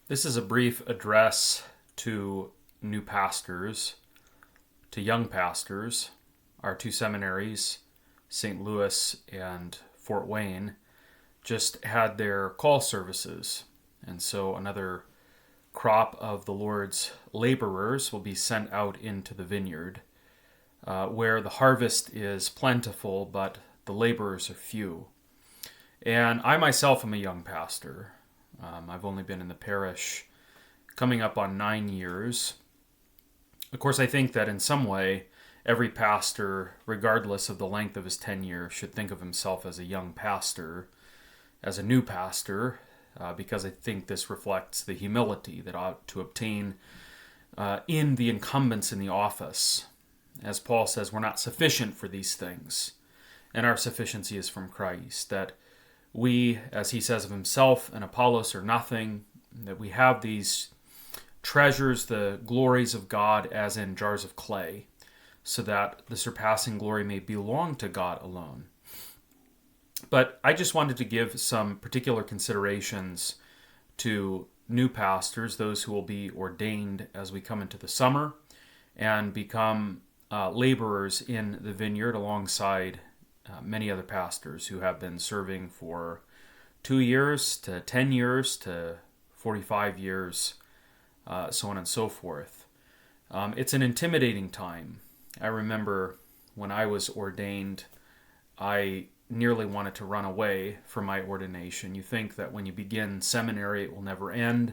This is a brief address to new pastors, to young pastors. Our two seminaries, St. Louis and Fort Wayne, just had their call services. And so another crop of the Lord's laborers will be sent out into the vineyard, where the harvest is plentiful, but the laborers are few. And I myself am a young pastor. I've only been in the parish coming up on 9 years. Of course, I think that in some way, every pastor, regardless of the length of his tenure, should think of himself as a young pastor, as a new pastor, because I think this reflects the humility that ought to obtain in the incumbents in the office. As Paul says, we're not sufficient for these things, and our sufficiency is from Christ, that we, as he says of himself, and Apollos are nothing, that we have these treasures, the glories of God, as in jars of clay, so that the surpassing glory may belong to God alone. But I just wanted to give some particular considerations to new pastors, those who will be ordained as we come into the summer and become laborers in the vineyard alongside many other pastors who have been serving for 2 years to 10 years to 45 years, so on and so forth. It's an intimidating time. I remember when I was ordained, I nearly wanted to run away from my ordination. You think that when you begin seminary, it will never end.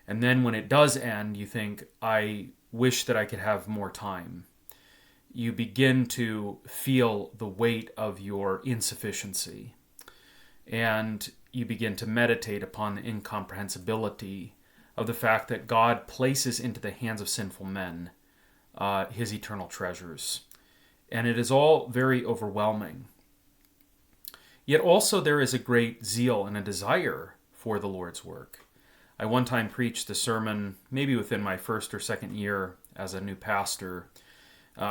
And then when it does end, you think, I wish that I could have more time. You begin to feel the weight of your insufficiency. And you begin to meditate upon the incomprehensibility of the fact that God places into the hands of sinful men his eternal treasures. And it is all very overwhelming. Yet also there is a great zeal and a desire for the Lord's work. I one time preached a sermon, maybe within my first or second year as a new pastor,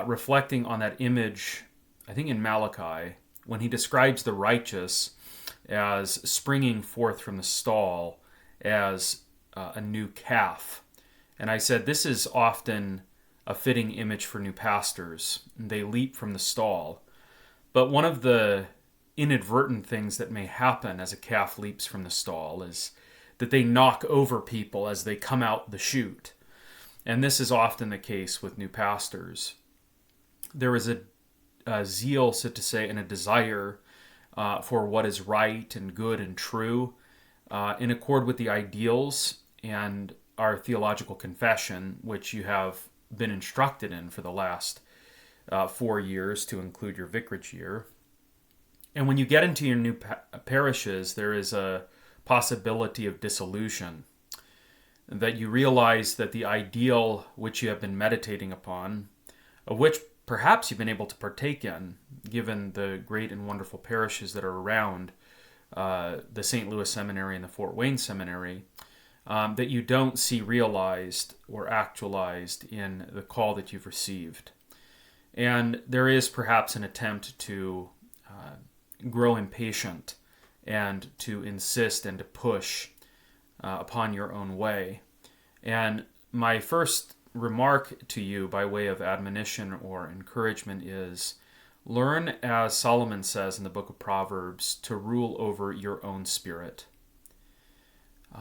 reflecting on that image, I think in Malachi, when he describes the righteous as springing forth from the stall as a new calf. And I said, this is often a fitting image for new pastors. They leap from the stall. But one of the inadvertent things that may happen as a calf leaps from the stall is that they knock over people as they come out the chute. And this is often the case with new pastors. There is a zeal, so to say, and a desire for what is right and good and true in accord with the ideals and our theological confession, which you have been instructed in for the last 4 years to include your vicarage year. And when you get into your new parishes, there is a possibility of disillusion, that you realize that the ideal which you have been meditating upon, of which perhaps you've been able to partake in, given the great and wonderful parishes that are around the St. Louis Seminary and the Fort Wayne Seminary, that you don't see realized or actualized in the call that you've received. And there is perhaps an attempt to grow impatient and to insist and to push upon your own way. And my first remark to you by way of admonition or encouragement is, learn, as Solomon says in the book of Proverbs, to rule over your own spirit.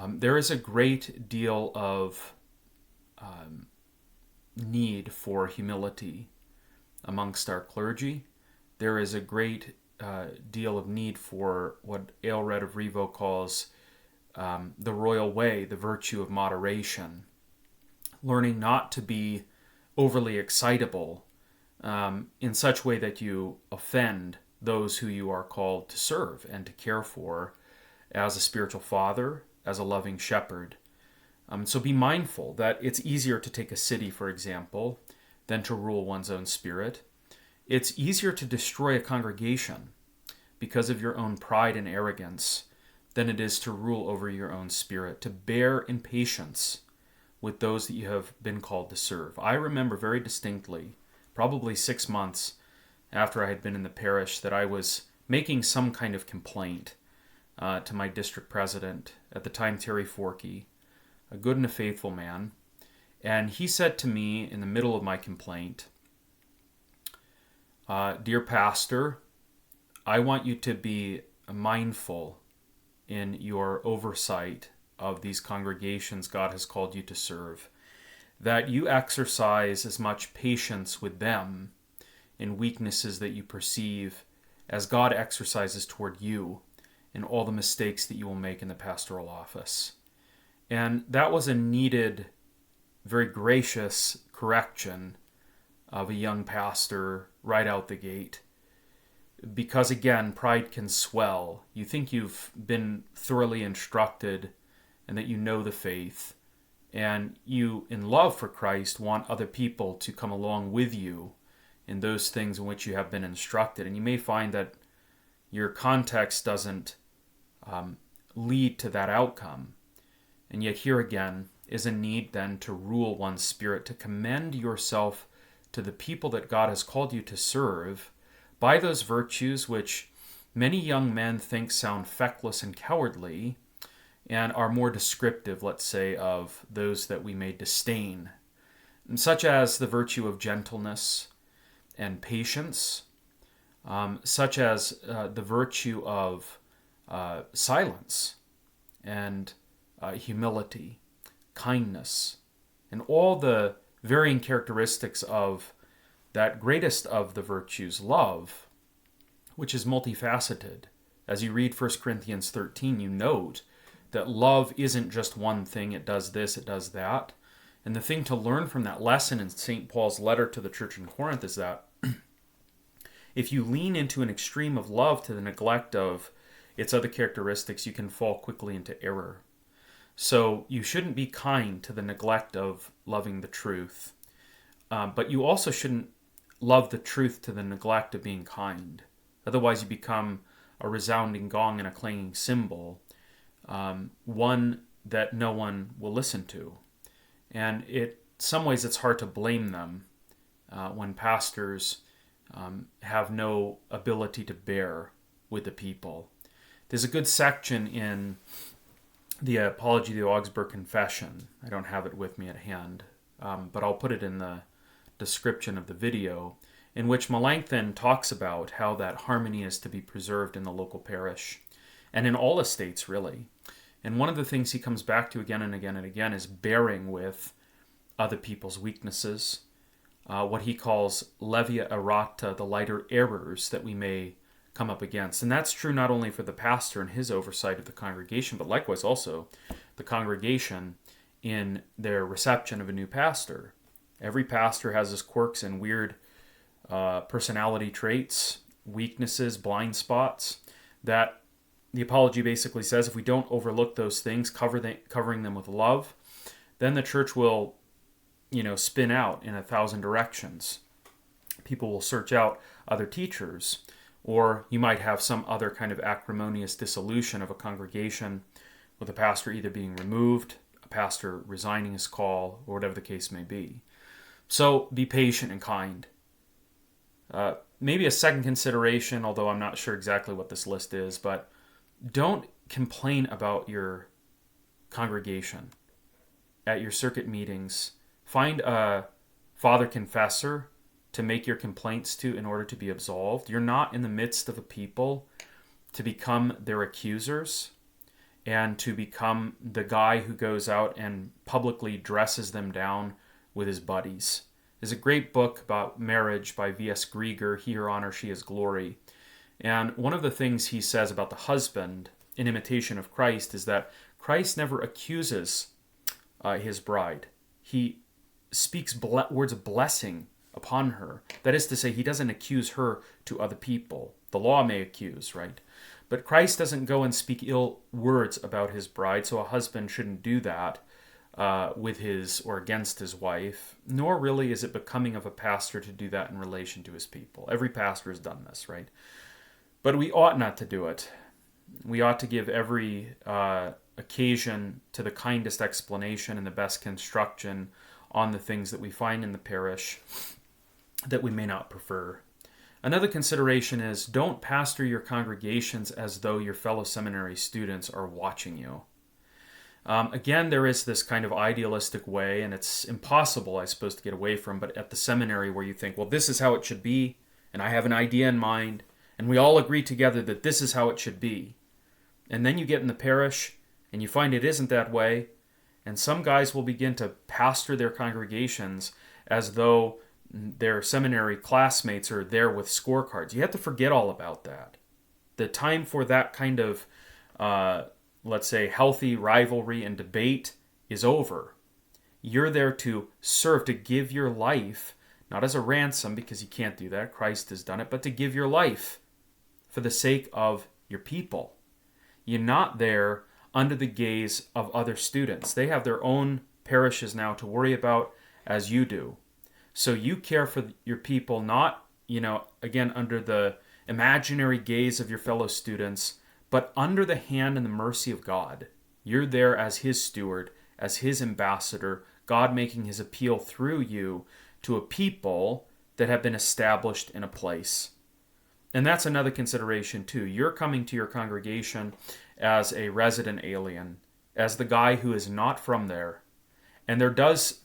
There is a great deal of need for humility amongst our clergy. There is a great deal of need for what Aelred of Rievaulx calls the royal way, the virtue of moderation. Learning not to be overly excitable in such way that you offend those who you are called to serve and to care for as a spiritual father, as a loving shepherd. So be mindful that it's easier to take a city, for example, than to rule one's own spirit. It's easier to destroy a congregation because of your own pride and arrogance than it is to rule over your own spirit, to bear in patience with those that you have been called to serve. I remember very distinctly, probably 6 months after I had been in the parish, that I was making some kind of complaint to my district president, at the time Terry Forkey, a good and a faithful man. And he said to me in the middle of my complaint, "Dear pastor, I want you to be mindful in your oversight of these congregations God has called you to serve, that you exercise as much patience with them in weaknesses that you perceive as God exercises toward you in all the mistakes that you will make in the pastoral office." And that was a needed, very gracious correction of a young pastor right out the gate. Because again, pride can swell. You think you've been thoroughly instructed and that you know the faith, and you, in love for Christ, want other people to come along with you in those things in which you have been instructed. And you may find that your context doesn't lead to that outcome. And yet here again is a need then to rule one's spirit, to commend yourself to the people that God has called you to serve by those virtues which many young men think sound feckless and cowardly and are more descriptive, let's say, of those that we may disdain, such as the virtue of gentleness and patience, such as the virtue of silence and humility, kindness, and all the varying characteristics of that greatest of the virtues, love, which is multifaceted. As you read 1 Corinthians 13, you note that love isn't just one thing. It does this, it does that. And the thing to learn from that lesson in St. Paul's letter to the church in Corinth is that if you lean into an extreme of love to the neglect of its other characteristics, you can fall quickly into error. So you shouldn't be kind to the neglect of loving the truth. But you also shouldn't love the truth to the neglect of being kind. Otherwise you become a resounding gong and a clanging cymbal, one that no one will listen to. And in some ways it's hard to blame them when pastors have no ability to bear with the people. There's a good section in the Apology of the Augsburg Confession. I don't have it with me at hand, but I'll put it in the description of the video, in which Melanchthon talks about how that harmony is to be preserved in the local parish and in all estates, really. And one of the things he comes back to again and again and again is bearing with other people's weaknesses, what he calls levia errata, the lighter errors that we may come up against. And that's true not only for the pastor and his oversight of the congregation, but likewise also the congregation in their reception of a new pastor. Every pastor has his quirks and weird personality traits, weaknesses, blind spots, that the Apology basically says if we don't overlook those things, covering them with love, then the church will, spin out in 1,000 directions. People will search out other teachers, or you might have some other kind of acrimonious dissolution of a congregation with a pastor either being removed, a pastor resigning his call, or whatever the case may be. So be patient and kind. Maybe a second consideration, although I'm not sure exactly what this list is, but don't complain about your congregation at your circuit meetings. Find a father confessor to make your complaints to in order to be absolved. You're not in the midst of a people to become their accusers and to become the guy who goes out and publicly dresses them down with his buddies. There's a great book about marriage by V.S. Grieger, He Her Honor, She His Glory. And one of the things he says about the husband in imitation of Christ is that Christ never accuses his bride. He speaks words of blessing upon her. That is to say, he doesn't accuse her to other people. The law may accuse, right? But Christ doesn't go and speak ill words about his bride, so a husband shouldn't do that with his or against his wife, nor really is it becoming of a pastor to do that in relation to his people. Every pastor has done this, right? But we ought not to do it. We ought to give every occasion to the kindest explanation and the best construction on the things that we find in the parish that we may not prefer. Another consideration is don't pastor your congregations as though your fellow seminary students are watching you. Again, there is this kind of idealistic way, and it's impossible, I suppose, to get away from, but at the seminary where you think, well, this is how it should be, and I have an idea in mind, and we all agree together that this is how it should be. And then you get in the parish, and you find it isn't that way, and some guys will begin to pastor their congregations as though their seminary classmates are there with scorecards. You have to forget all about that. The time for that kind of, let's say, healthy rivalry and debate is over. You're there to serve, to give your life, not as a ransom, because you can't do that, Christ has done it, but to give your life for the sake of your people. You're not there under the gaze of other students. They have their own parishes now to worry about as you do. So you care for your people, not, again, under the imaginary gaze of your fellow students, but under the hand and the mercy of God. You're there as his steward, as his ambassador, God making his appeal through you to a people that have been established in a place. And that's another consideration too. You're coming to your congregation as a resident alien, as the guy who is not from there. And there does,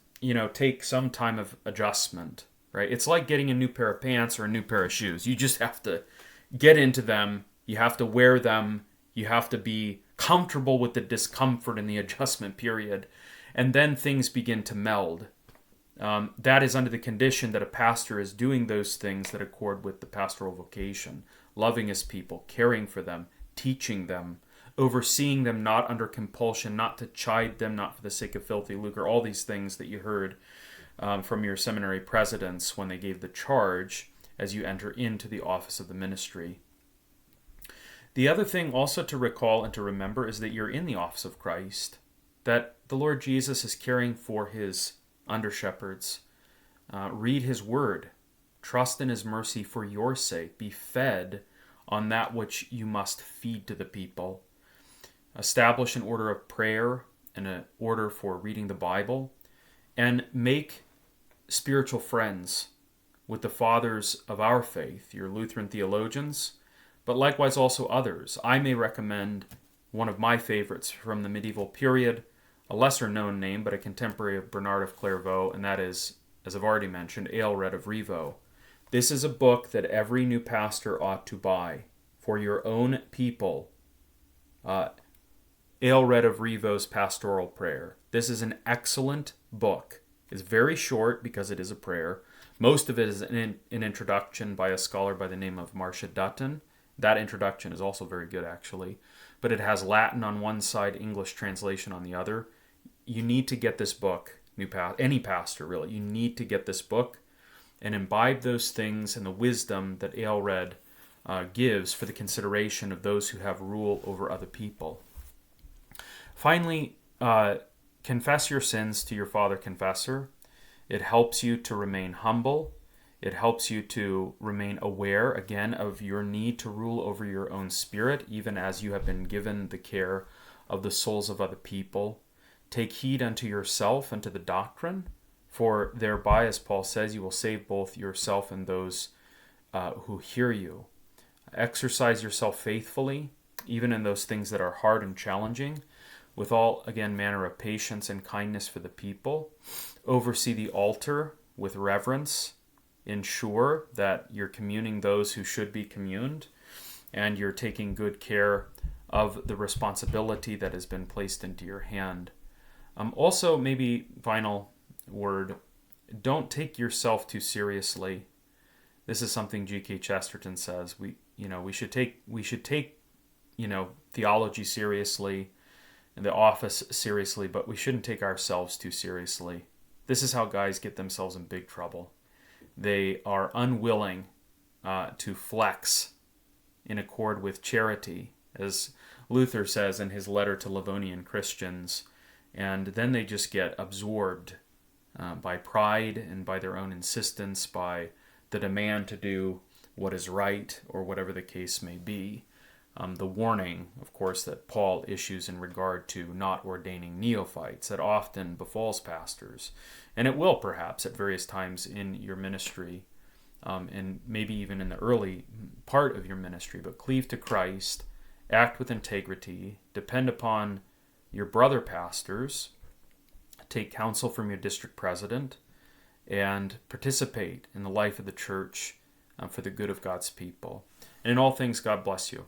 take some time of adjustment, right? It's like getting a new pair of pants or a new pair of shoes. You just have to get into them. You have to wear them. You have to be comfortable with the discomfort in the adjustment period. And then things begin to meld. That is under the condition that a pastor is doing those things that accord with the pastoral vocation, loving his people, caring for them, teaching them, overseeing them not under compulsion, not to chide them, not for the sake of filthy lucre, all these things that you heard from your seminary presidents when they gave the charge as you enter into the office of the ministry. The other thing also to recall and to remember is that you're in the office of Christ, that the Lord Jesus is caring for his under-shepherds. Read his word. Trust in his mercy for your sake. Be fed on that which you must feed to the people. Establish an order of prayer and an order for reading the Bible. And make spiritual friends with the fathers of our faith, your Lutheran theologians, but likewise also others. I may recommend one of my favorites from the medieval period, a lesser-known name, but a contemporary of Bernard of Clairvaux, and that is, as I've already mentioned, Aelred of Rievaulx. This is a book that every new pastor ought to buy for your own people. Aelred of Rievaulx's Pastoral Prayer. This is an excellent book. It's very short because it is a prayer. Most of it is an introduction by a scholar by the name of Marcia Dutton. That introduction is also very good, actually. But it has Latin on one side, English translation on the other. You need to get this book, any pastor really. You need to get this book and imbibe those things and the wisdom that Aelred gives for the consideration of those who have rule over other people. Finally, confess your sins to your father confessor. It helps you to remain humble. It helps you to remain aware, again, of your need to rule over your own spirit, even as you have been given the care of the souls of other people. Take heed unto yourself and to the doctrine, for thereby, as Paul says, you will save both yourself and those who hear you. Exercise yourself faithfully, even in those things that are hard and challenging, with all, again, manner of patience and kindness for the people. Oversee the altar with reverence. Ensure that you're communing those who should be communed, and you're taking good care of the responsibility that has been placed into your hand. Also, maybe final word, don't take yourself too seriously. This is something G.K. Chesterton says. We should take theology seriously and the office seriously, but we shouldn't take ourselves too seriously. This is how guys get themselves in big trouble. They are unwilling to flex in accord with charity, as Luther says in his letter to Livonian Christians, and then they just get absorbed by pride and by their own insistence, by the demand to do what is right or whatever the case may be. The warning, of course, that Paul issues in regard to not ordaining neophytes that often befalls pastors, and it will perhaps at various times in your ministry, and maybe even in the early part of your ministry, but cleave to Christ, act with integrity, depend upon your brother pastors, take counsel from your district president, and participate in the life of the church for the good of God's people. And in all things, God bless you.